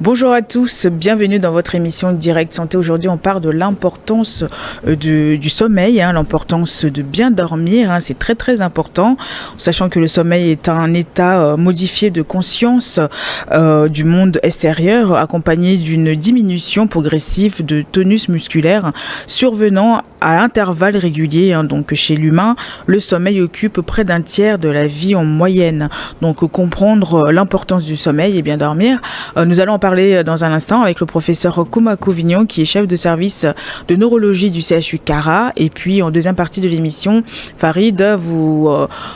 Bonjour à tous, bienvenue dans votre émission Direct Santé. Aujourd'hui, on parle de l'importance du sommeil, l'importance de bien dormir. C'est très très important, sachant que le sommeil est un état modifié de conscience du monde extérieur, accompagné d'une diminution progressive de tonus musculaire survenant à intervalles réguliers. Donc chez l'humain, le sommeil occupe près d'un tiers de la vie en moyenne. Donc comprendre l'importance du sommeil et bien dormir, nous allons en parler dans un instant avec le professeur Komako Vignon qui est chef de service de neurologie du CHU Cara. Et puis en deuxième partie de l'émission, Farid vous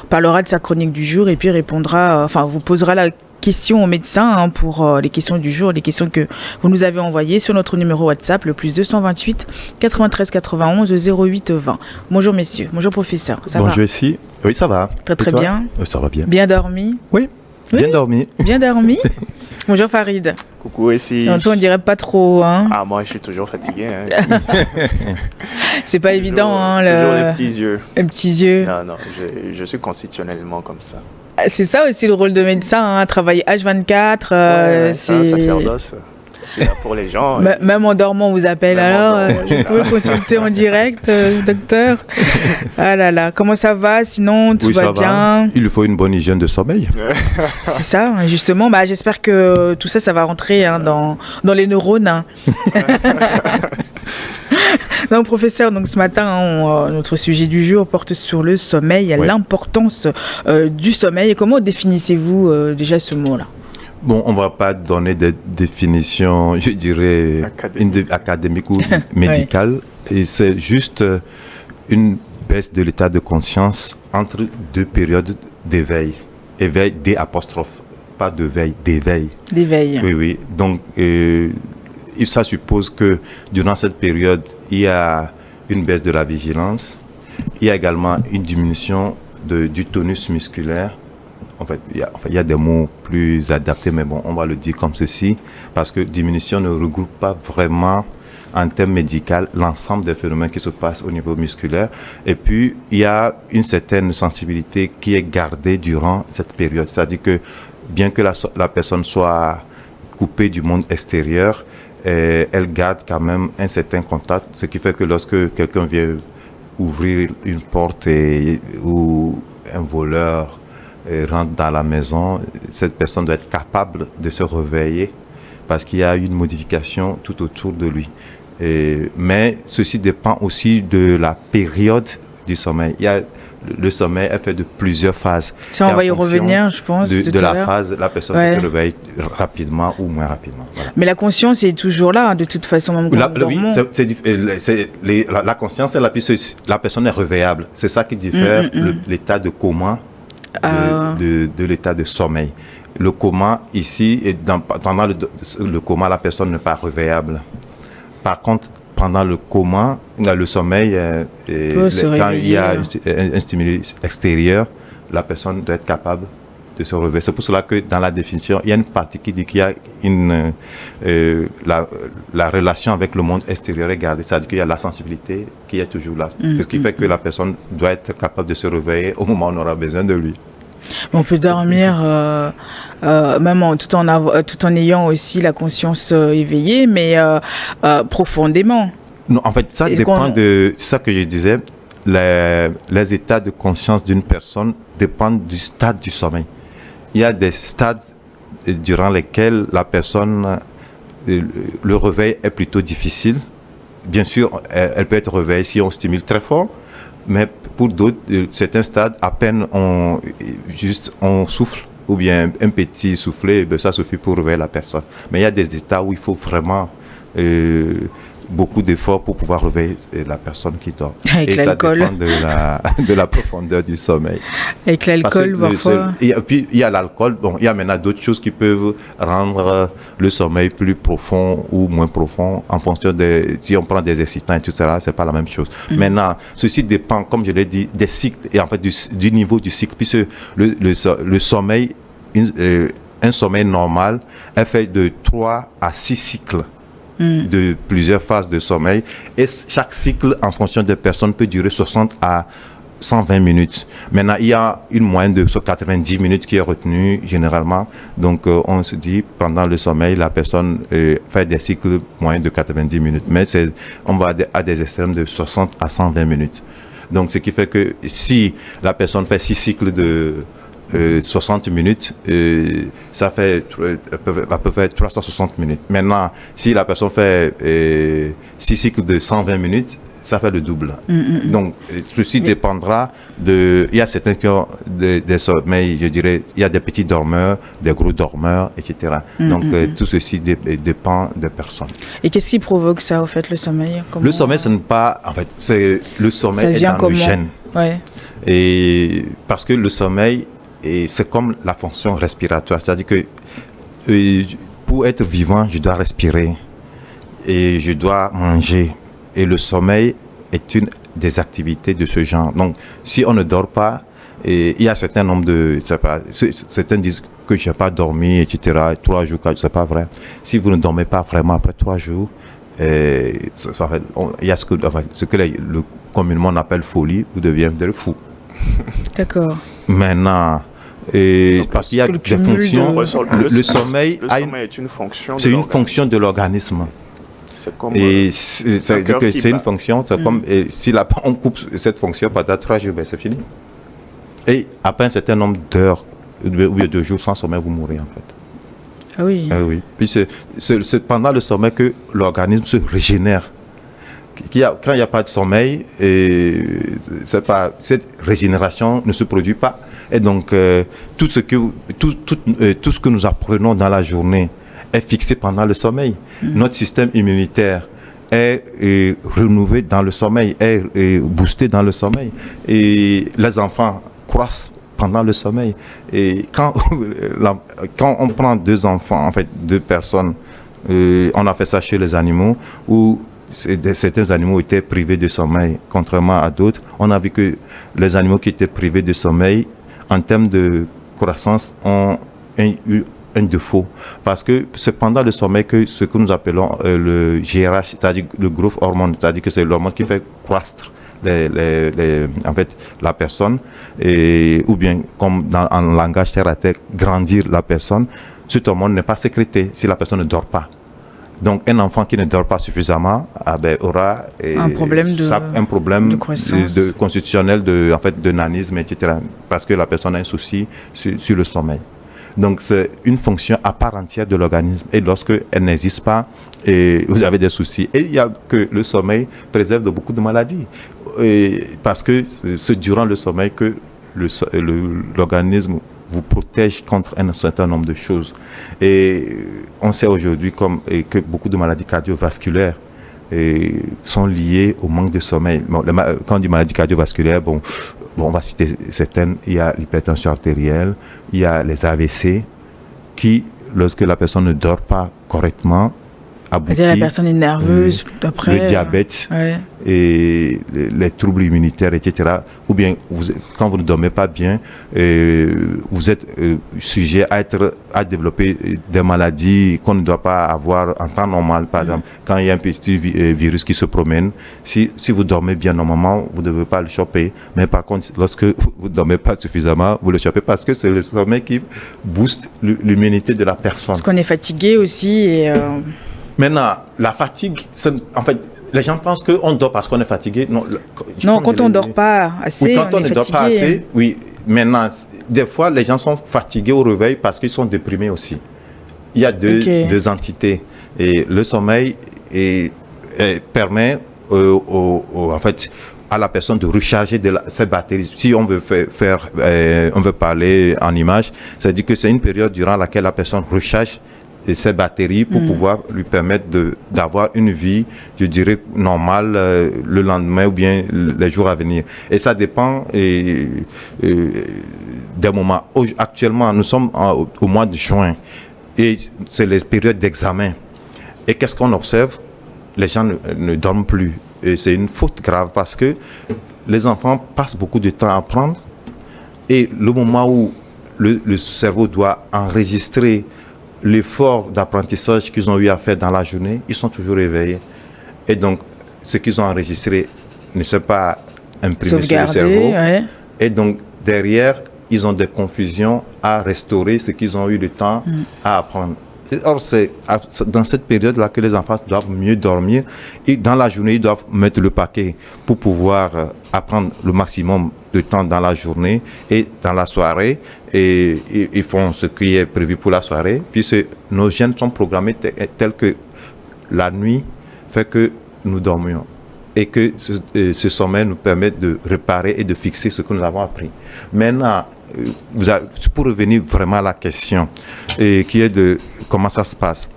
parlera de sa chronique du jour et puis vous posera la question aux médecins pour les questions du jour, les questions que vous nous avez envoyées sur notre numéro WhatsApp, le plus 228 93 91 08 20. Bonjour messieurs, bonjour professeur, ça va? Bonjour ici, oui ça va. Très très bien. Ça va bien. Bien dormi? Oui, bien dormi. Bien dormi. Bonjour Farid. Coucou ici. Toi on dirait pas trop Ah moi je suis toujours fatigué C'est pas toujours, évident toujours les petits yeux. Les petits yeux. Non, je suis constitutionnellement comme ça. C'est ça aussi le rôle de médecin, travailler H24. C'est un sacerdoce. Je suis là pour les gens. Même en dormant, on vous appelle. Vous pouvez consulter en direct, docteur. Ah là là, comment ça va? Sinon, tout va bien? Il faut une bonne hygiène de sommeil. C'est ça, justement. J'espère que tout ça, ça va rentrer dans les neurones. Donc, professeur, ce matin, notre sujet du jour porte sur le sommeil, l'importance du sommeil. Comment définissez-vous déjà ce mot-là? Bon, on ne va pas donner des définitions, je dirais, académiques ou médicales. Oui. Et c'est juste une baisse de l'état de conscience entre deux périodes d'éveil. Éveil, D'', pas de veille, d'éveil. D'éveil. Oui. Donc, ça suppose que durant cette période, il y a une baisse de la vigilance. Il y a également une diminution du tonus musculaire. En fait, il y a des mots plus adaptés, mais bon, on va le dire comme ceci, parce que diminution ne regroupe pas vraiment, en termes médicaux, l'ensemble des phénomènes qui se passent au niveau musculaire. Et puis, il y a une certaine sensibilité qui est gardée durant cette période. C'est-à-dire que, bien que la personne soit coupée du monde extérieur, elle garde quand même un certain contact, ce qui fait que lorsque quelqu'un vient ouvrir une porte ou un voleur rentre dans la maison, cette personne doit être capable de se réveiller parce qu'il y a une modification tout autour de lui. Mais ceci dépend aussi de la période du sommeil. Le sommeil est fait de plusieurs phases. Ça, on va y revenir, je pense. De la phase, la personne peut se réveiller rapidement ou moins rapidement. Voilà. Mais la conscience est toujours là, de toute façon. Même la conscience est là, puis la personne est réveillable. C'est ça qui diffère l'état de coma de l'état de sommeil. Le coma, ici, pendant le coma, la personne n'est pas réveillable. Par contre, pendant le coma, le sommeil, quand il y a un stimulus extérieur, la personne doit être capable de se réveiller. C'est pour cela que dans la définition, il y a une partie qui dit qu'il y a la relation avec le monde extérieur est gardée, c'est-à-dire qu'il y a la sensibilité qui est toujours là. C'est ce qui fait que la personne doit être capable de se réveiller au moment où on aura besoin de lui. On peut dormir même tout en ayant aussi la conscience éveillée, mais profondément. Non, en fait, ça dépend de... C'est ça que je disais. Les états de conscience d'une personne dépendent du stade du sommeil. Il y a des stades durant lesquels la personne, le réveil est plutôt difficile. Bien sûr, elle peut être réveillée si on stimule très fort, mais pour d'autres, certains stades, à peine on souffle, ou bien un petit soufflet, ça suffit pour réveiller la personne. Mais il y a des états où il faut vraiment beaucoup d'efforts pour pouvoir réveiller la personne qui dort. Avec l'alcool. Ça dépend de la profondeur du sommeil. Avec l'alcool, parfois. Et puis, il y a l'alcool. Bon, il y a maintenant d'autres choses qui peuvent rendre le sommeil plus profond ou moins profond en fonction si on prend des excitants et tout ça, c'est pas la même chose. Maintenant, ceci dépend, comme je l'ai dit, des cycles et en fait du niveau du cycle, puisque le sommeil, un sommeil normal est fait de 3 à 6 cycles. De plusieurs phases de sommeil, et chaque cycle en fonction des personnes peut durer 60 à 120 minutes. Maintenant, il y a une moyenne de 90 minutes qui est retenue généralement. Donc, on se dit, pendant le sommeil, la personne fait des cycles moyens de 90 minutes. Mais on va à des extrêmes de 60 à 120 minutes. Donc, ce qui fait que si la personne fait 6 cycles de 60 minutes, ça fait à peu près 360 minutes. Maintenant, si la personne fait 6 cycles de 120 minutes, ça fait le double. Donc, ceci dépendra de... Il y a certains qui ont des sommeils, je dirais, il y a des petits dormeurs, des gros dormeurs, etc. Donc, tout ceci dépend des personnes. Et qu'est-ce qui provoque ça, au fait, le sommeil? Le sommeil, ce n'est pas... En fait, le sommeil est dans le gène. Ouais. Et parce que le sommeil, c'est comme la fonction respiratoire. C'est-à-dire que pour être vivant, je dois respirer et je dois manger. Et le sommeil est une des activités de ce genre. Donc, si on ne dort pas, il y a certains nombres de... Certains disent que je n'ai pas dormi, etc. 3 jours, 4 jours, c'est pas vrai. Si vous ne dormez pas vraiment après 3 jours, il y a ce que communément on appelle folie, vous deviendrez fou. D'accord. Maintenant, parce qu'il y a des fonctions... Le sommeil est une fonction. C'est une fonction de l'organisme. C'est comme c'est une fonction, c'est comme si on coupe cette fonction pendant 3 jours, ben c'est fini. Et après un certain nombre d'heures ou de jours sans sommeil, vous mourrez en fait. Ah oui. Ah oui. Puis c'est pendant le sommeil que l'organisme se régénère. Quand il n'y a pas de sommeil, cette régénération ne se produit pas. Et donc tout ce que nous apprenons dans la journée est fixé pendant le sommeil. Notre système immunitaire est renouvelé dans le sommeil, est boosté dans le sommeil. Et les enfants croissent pendant le sommeil. Et quand on prend 2 enfants, en fait 2 personnes, on a fait ça chez les animaux, où certains animaux étaient privés de sommeil, contrairement à d'autres. On a vu que les animaux qui étaient privés de sommeil, en termes de croissance, ont eu un défaut, parce que c'est pendant le sommeil que ce que nous appelons le GRH, c'est-à-dire le growth hormone, c'est-à-dire que c'est l'hormone qui fait croître en fait la personne, ou bien comme en langage terre à terre, grandir la personne. Cet hormone n'est pas sécrété si la personne ne dort pas. Donc un enfant qui ne dort pas suffisamment aura un problème de constitutionnel de nanisme, etc. Parce que la personne a un souci sur le sommeil. Donc, c'est une fonction à part entière de l'organisme. Et lorsque elle n'existe pas, vous avez des soucis. Et il y a que le sommeil préserve de beaucoup de maladies. Parce que c'est durant le sommeil que l'organisme vous protège contre un certain nombre de choses. Et on sait aujourd'hui que beaucoup de maladies cardiovasculaires sont liées au manque de sommeil. Bon, quand on dit maladie cardiovasculaire, on va citer certaines. Il y a l'hypertension artérielle, il y a les AVC, qui, lorsque la personne ne dort pas correctement, aboutit... La personne est nerveuse, après... Le diabète, et les troubles immunitaires, etc. Ou bien, quand vous ne dormez pas bien, vous êtes sujet à développer des maladies qu'on ne doit pas avoir en temps normal. Par exemple, quand il y a un petit virus qui se promène, si vous dormez bien normalement, vous ne devez pas le choper. Mais par contre, lorsque vous ne dormez pas suffisamment, vous le chopez parce que c'est le sommeil qui booste l'immunité de la personne. Parce qu'on est fatigué aussi. Maintenant, la fatigue, en fait, les gens pensent qu'on dort parce qu'on est fatigué. Non, quand on ne dort pas assez, oui, quand on ne dort pas assez, oui. Maintenant, des fois, les gens sont fatigués au réveil parce qu'ils sont déprimés aussi. Il y a deux entités. Et le sommeil permet en fait, à la personne de recharger ses batteries. Si on veut on veut parler en image, c'est-à-dire que c'est une période durant laquelle la personne recharge ses batteries pour pouvoir lui permettre d'avoir une vie, je dirais, normale le lendemain ou bien les jours à venir. Et ça dépend des moments. Actuellement, nous sommes au mois de juin et c'est les périodes d'examen. Et qu'est-ce qu'on observe? Les gens ne dorment plus. Et c'est une faute grave parce que les enfants passent beaucoup de temps à apprendre et le moment où le cerveau doit enregistrer l'effort d'apprentissage qu'ils ont eu à faire dans la journée, ils sont toujours éveillés. Et donc, ce qu'ils ont enregistré ne s'est pas imprimé sur le cerveau. Et donc, derrière, ils ont des confusions à restaurer ce qu'ils ont eu le temps à apprendre. Or, c'est dans cette période-là que les enfants doivent mieux dormir. Et dans la journée, ils doivent mettre le paquet pour pouvoir apprendre le maximum de temps dans la journée et dans la soirée. Et ils font ce qui est prévu pour la soirée. Puis nos gènes sont programmés tels que la nuit fait que nous dormions. Et que ce sommeil nous permet de réparer et de fixer ce que nous avons appris. Maintenant, pour revenir vraiment à la question, qui est de comment ça se passe,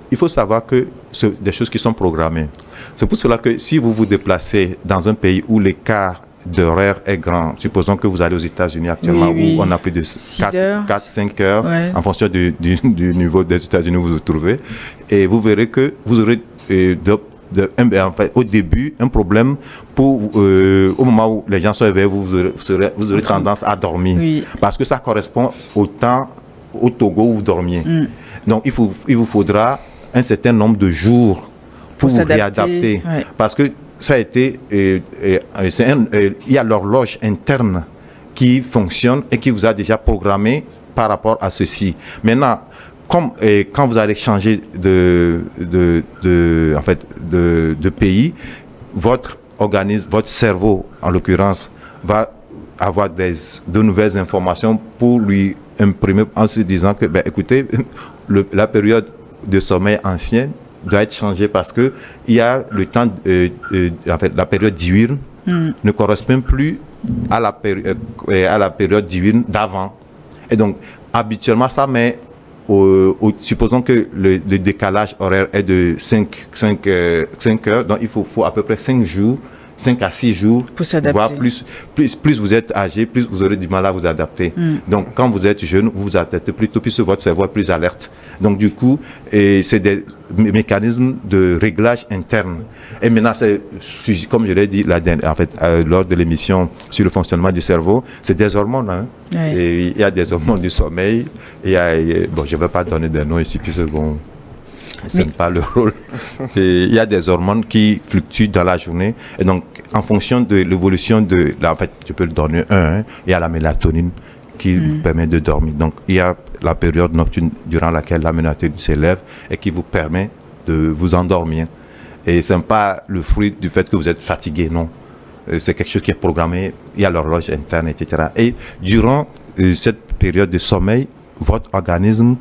il faut savoir que c'est des choses qui sont programmées. C'est pour cela que si vous vous déplacez dans un pays où l'écart d'horaire est grand, supposons que vous allez aux États-Unis actuellement, où on a plus de 4-5 heures, en fonction du niveau des États-Unis où vous vous trouvez, et vous verrez que vous aurez en fait, au début, un problème au moment où les gens sont éveillés, vous aurez tendance à dormir. Parce que ça correspond au temps au Togo où vous dormiez. Donc, il vous faudra un certain nombre de jours pour vous réadapter. Parce que ça a été... il y a l'horloge interne qui fonctionne et qui vous a déjà programmé par rapport à ceci. Maintenant, quand vous allez changer de pays, votre organisme, votre cerveau, en l'occurrence, va avoir de nouvelles informations pour lui imprimer en se disant que, écoutez, la période de sommeil ancienne doit être changée parce que il y a le temps, la période diurne ne correspond plus à la période diurne d'avant. Et donc, habituellement, ça met supposons que le décalage horaire est de 5 heures, donc il faut à peu près 5 à 6 jours, pour s'adapter. Voire plus vous êtes âgé, plus vous aurez du mal à vous adapter. Donc, quand vous êtes jeune, vous vous adaptez plutôt, puisque votre cerveau est plus alerte. Donc, du coup, c'est des mécanismes de réglage interne. Et maintenant, comme je l'ai dit lors de l'émission sur le fonctionnement du cerveau, c'est des hormones. Hein. Et il y a des hormones du sommeil. Je ne vais pas donner des noms ici, puisque ce n'est pas le rôle. Il y a des hormones qui fluctuent dans la journée. Et donc, en fonction de l'évolution je peux le donner il y a la mélatonine qui permet de dormir. Donc, il y a la période nocturne durant laquelle la mélatonine s'élève et qui vous permet de vous endormir. Et ce n'est pas le fruit du fait que vous êtes fatigué, non. C'est quelque chose qui est programmé. Il y a l'horloge interne, etc. Et durant cette période de sommeil, votre organisme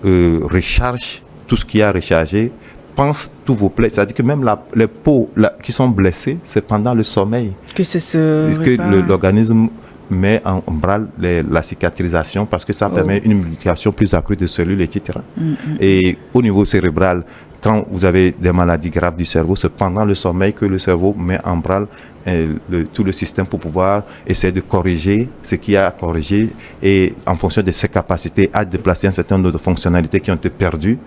recharge tout ce qui a rechargé, pense tous vos plaies. C'est-à-dire que même les peaux qui sont blessées, c'est pendant le sommeil que l'organisme met en branle la cicatrisation parce que ça permet une multiplication plus accrue de cellules, etc. Et au niveau cérébral, quand vous avez des maladies graves du cerveau, c'est pendant le sommeil que le cerveau met en branle tout le système pour pouvoir essayer de corriger ce qu'il y a à corriger et en fonction de ses capacités à déplacer un certain nombre de fonctionnalités qui ont été perdues.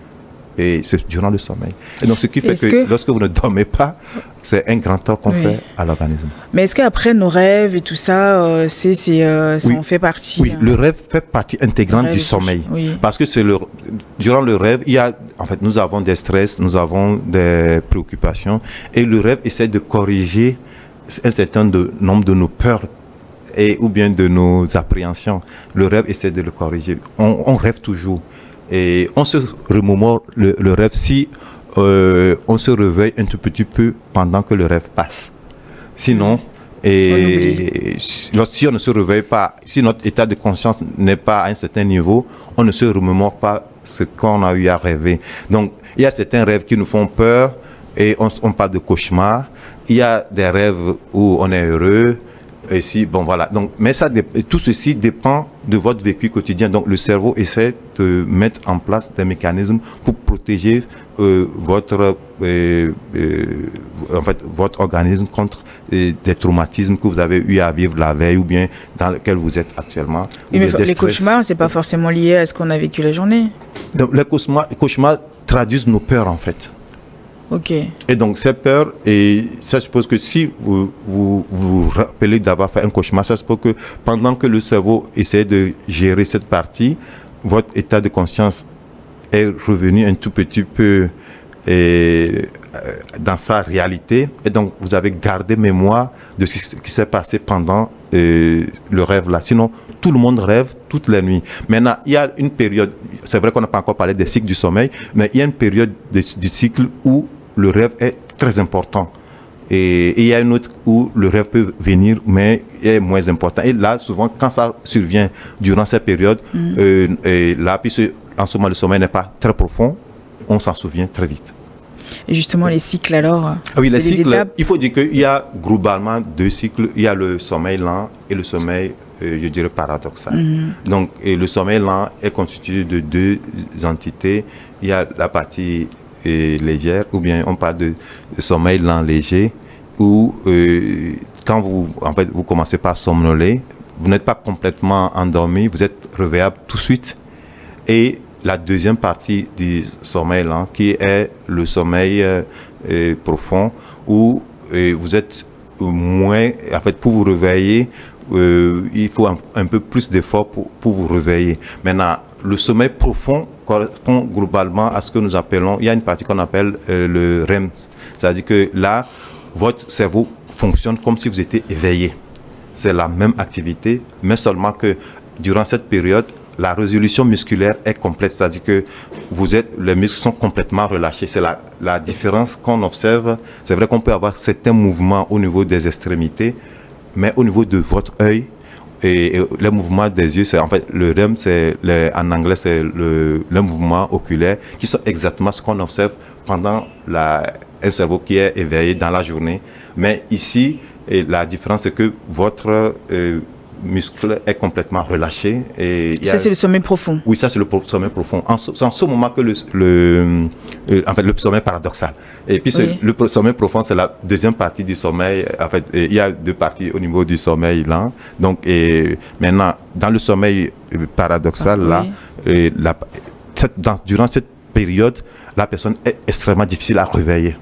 Et c'est durant le sommeil. Et donc, ce qui fait que lorsque vous ne dormez pas, c'est un grand tort qu'on fait à l'organisme. Mais est-ce qu'après nos rêves et tout ça, ça en fait partie? Oui, le rêve fait partie intégrante du sommeil. Parce que durant le rêve, nous avons des stress, nous avons des préoccupations. Et le rêve essaie de corriger un certain nombre de nos peurs ou bien de nos appréhensions. Le rêve essaie de le corriger. On rêve toujours. Et on se remémore le rêve si on se réveille un tout petit peu pendant que le rêve passe. Sinon, si on ne se réveille pas, si notre état de conscience n'est pas à un certain niveau, on ne se remémore pas ce qu'on a eu à rêver. Donc, il y a certains rêves qui nous font peur et on parle de cauchemars. Il y a des rêves où on est heureux. Et donc, mais tout ceci dépend de votre vécu quotidien. Donc, le cerveau essaie de mettre en place des mécanismes pour protéger votre organisme contre des traumatismes que vous avez eu à vivre la veille ou bien dans lesquels vous êtes actuellement. Mais les cauchemars, c'est pas forcément lié à ce qu'on a vécu la journée. Donc, les cauchemars traduisent nos peurs, en fait. Ok. Et donc, ces peurs, et ça suppose que si vous rappelez d'avoir fait un cauchemar, ça suppose que pendant que le cerveau essaie de gérer cette partie, votre état de conscience est revenu un tout petit peu dans sa réalité, et donc vous avez gardé mémoire de ce qui s'est passé pendant le rêve là. Sinon, tout le monde rêve toutes les nuits. Maintenant, il y a une période, c'est vrai qu'on n'a pas encore parlé des cycles du sommeil, mais il y a une période du cycle où le rêve est très important. Et il y a une autre où le rêve peut venir, mais est moins important. Et là, souvent, quand ça survient durant cette période, et là, puisque en ce moment, le sommeil n'est pas très profond, on s'en souvient très vite. Et justement, les cycles alors Oui, les cycles, étapes. il faut dire qu'il y a globalement 2 cycles. Il y a le sommeil lent et le sommeil, je dirais, paradoxal. Donc, le sommeil lent est constitué de 2 entités. Il y a la partie légère, ou bien on parle de sommeil lent léger, où quand vous commencez par somnoler, vous n'êtes pas complètement endormi, vous êtes réveillable tout de suite. Et la deuxième partie du sommeil lent, qui est le sommeil profond, où vous êtes moins, pour vous réveiller, il faut un peu plus d'efforts pour vous réveiller. Maintenant, le sommeil profond correspond globalement à ce que nous appelons, il y a une partie qu'on appelle le REM, c'est-à-dire que là, votre cerveau fonctionne comme si vous étiez éveillé. C'est la même activité, mais seulement que durant cette période, la résolution musculaire est complète, c'est-à-dire que les muscles sont complètement relâchés. C'est la différence qu'on observe. C'est vrai qu'on peut avoir certains mouvements au niveau des extrémités, mais au niveau de votre œil et les mouvements des yeux, c'est en fait le REM, en anglais c'est le mouvement oculaire, qui sont exactement ce qu'on observe pendant un cerveau qui est éveillé dans la journée. Mais ici, la différence c'est que votre muscle est complètement relâché. Et ça, c'est le sommeil profond. Oui, ça, c'est le sommeil profond. C'est en ce moment que le sommeil paradoxal. Et puis, le sommeil profond, c'est la deuxième partie du sommeil. En fait, il y a 2 parties au niveau du sommeil lent. Donc, maintenant, dans le sommeil paradoxal, durant cette période, la personne est extrêmement difficile à réveiller.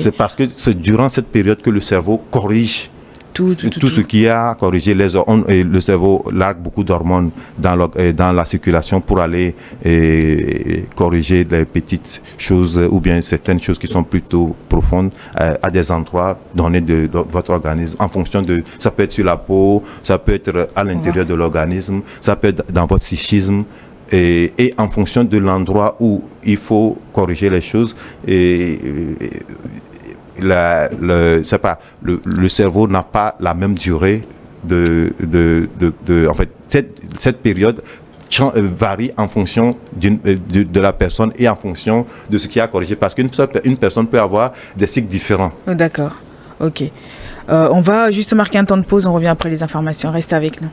C'est parce que c'est durant cette période que le cerveau corrige tout ce qui a corrigé les hormones, et le cerveau largue beaucoup d'hormones dans la circulation pour aller corriger les petites choses ou bien certaines choses qui sont plutôt profondes à des endroits donnés de votre organisme en fonction de, ça peut être sur la peau, ça peut être à l'intérieur de l'organisme, ça peut être dans votre psychisme. Et en fonction de l'endroit où il faut corriger les choses, le cerveau n'a pas la même durée en fait, cette période varie en fonction de la personne et en fonction de ce qui a corrigé, parce qu'une personne peut avoir des cycles différents. D'accord, ok. On va juste marquer un temps de pause, on revient après les informations, restez avec nous.